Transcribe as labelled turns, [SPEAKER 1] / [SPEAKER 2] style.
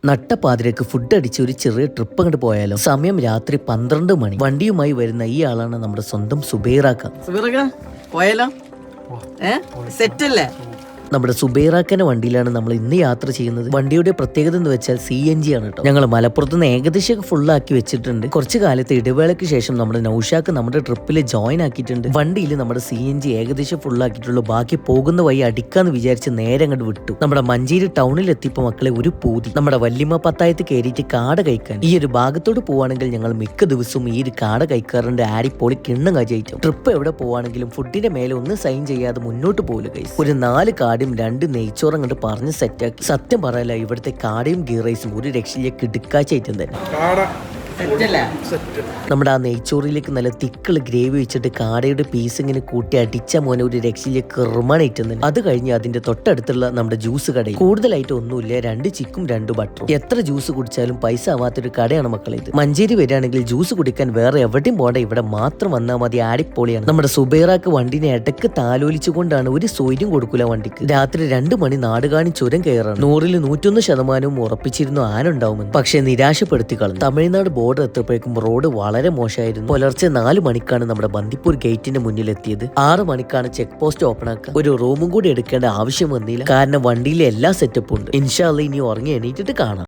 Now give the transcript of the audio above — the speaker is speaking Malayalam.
[SPEAKER 1] നട്ടപ്പാതിരക്ക് ഫുഡ് അടിച്ച് ഒരു ചെറിയ ട്രിപ്പ് അങ്ങോട്ട് പോയാലോ? സമയം രാത്രി 12 മണി. വണ്ടിയുമായി വരുന്ന ഈ ആളാണ് നമ്മുടെ സ്വന്തം സുബൈറാക്ക.
[SPEAKER 2] പോയാലോ? സെറ്റല്ലേ?
[SPEAKER 1] നമ്മുടെ സുബൈറാക്കന്റെ വണ്ടിയിലാണ് നമ്മൾ ഇന്ന് യാത്ര ചെയ്യുന്നത്. വണ്ടിയുടെ പ്രത്യേകത എന്ന് വെച്ചാൽ CNG ആണ് കേട്ടോ. ഞങ്ങൾ മലപ്പുറത്തുനിന്ന് ഏകദേശം ഫുള്ളാക്കി വെച്ചിട്ടുണ്ട്. കുറച്ചു കാലത്തെ ഇടവേളയ്ക്ക് ശേഷം നമ്മുടെ നൗഷാക്ക് നമ്മുടെ ട്രിപ്പിൽ ജോയിൻ ആക്കിയിട്ടുണ്ട്. വണ്ടിയിൽ നമ്മുടെ CNG ഏകദേശം ഫുള്ളാക്കിയിട്ടുള്ളൂ. ബാക്കി പോകുന്ന വഴി അടിക്കാന്ന് വിചാരിച്ച് നേരെ അങ്ങോട്ട് വിട്ടു. നമ്മുടെ മഞ്ചേരി ടൗണിൽ എത്തിയപ്പോൾ മക്കളെ ഒരു പൂതി, നമ്മുടെ വല്യമ്മ പത്തായത്ത് കയറിയിട്ട് കാട കഴിക്കാൻ. ഈ ഒരു ഭാഗത്തോട് പോവാണെങ്കിൽ ഞങ്ങൾ മിക്ക ദിവസവും ഈ ഒരു കാട കഴിക്കാറുണ്ട്. ആടിപ്പൊളി കിണ്ണം കാഴ്ചയായിട്ടും. ട്രിപ്പ് എവിടെ പോവാണെങ്കിലും ഫുഡിന്റെ മേലെ ഒന്ന് സൈൻ ചെയ്യാതെ മുന്നോട്ട് പോലും കൈസ്. ഒരു 4 കാടയും 2 നെയ്ച്ചോറും കണ്ട് പറഞ്ഞ് സെറ്റാക്കി. സത്യം പറയല, ഇവിടുത്തെ കാടയും ഗീ റൈസും ഒരു രക്ഷയിലേക്ക് കിടുക്കാച്ചായിട്ടും തന്നെ. നമ്മുടെ ആ നെയ്ച്ചോറിലേക്ക് നല്ല തിക്കുള്ള ഗ്രേവി വെച്ചിട്ട് കാടയുടെ പീസ് ഇങ്ങനെ കൂട്ടി അടിച്ച മോനെ ഒരു രക്ഷയിലേക്ക് കിറുമണയിട്ടും തന്നെ. അത് കഴിഞ്ഞ് അതിന്റെ തൊട്ടടുത്തുള്ള നമ്മുടെ ജ്യൂസ് കടയിൽ കൂടുതലായിട്ട് ഒന്നുമില്ല, 2 ചിക്കും 2 ബട്ടറും. എത്ര ജ്യൂസ് കുടിച്ചാലും പൈസ ആവാത്തൊരു കടയാണ് മക്കളെ ഇത്. മഞ്ചേരി വരികയാണെങ്കിൽ ജ്യൂസ് കുടിക്കാൻ വേറെ എവിടെയും പോകണ്ട, ഇവിടെ മാത്രം വന്നാൽ മതി. ആടിപ്പൊളിയാണ്. നമ്മുടെ സുബൈറാക്ക് വണ്ടിനെ ഇടക്ക് താലോലിച്ചുകൊണ്ടാണ്, ഒരു സൗകര്യം കൊടുക്കൂല വണ്ടിക്ക്. രാത്രി 2 മണി നാടുകാണി ചുരം കയറാണ്. 100-ൽ 101% ഉറപ്പിച്ചിരുന്നു ആനുണ്ടാവുമെന്ന്. പക്ഷെ നിരാശപ്പെടുത്തി കളഞ്ഞു. തമിഴ്നാട് ബോർഡർ എത്തിയപ്പോഴേക്കും റോഡ് വളരെ മോശമായിരുന്നു. പുലർച്ചെ 4 മണിക്കാണ് നമ്മുടെ ബന്ദിപ്പൂർ ഗേറ്റിന്റെ മുന്നിൽ എത്തിയത്. 6 മണിക്കാണ് ചെക്ക് പോസ്റ്റ് ഓപ്പൺ ആക്കുക. ഒരു റൂമും കൂടി എടുക്കേണ്ട ആവശ്യം വന്നില്ല, കാരണം വണ്ടിയിലെ എല്ലാ സെറ്റപ്പും ഉണ്ട്. ഇൻഷാ അല്ലാഹ് ഇനി ഉറങ്ങി എണീറ്റിട്ട് കാണാം.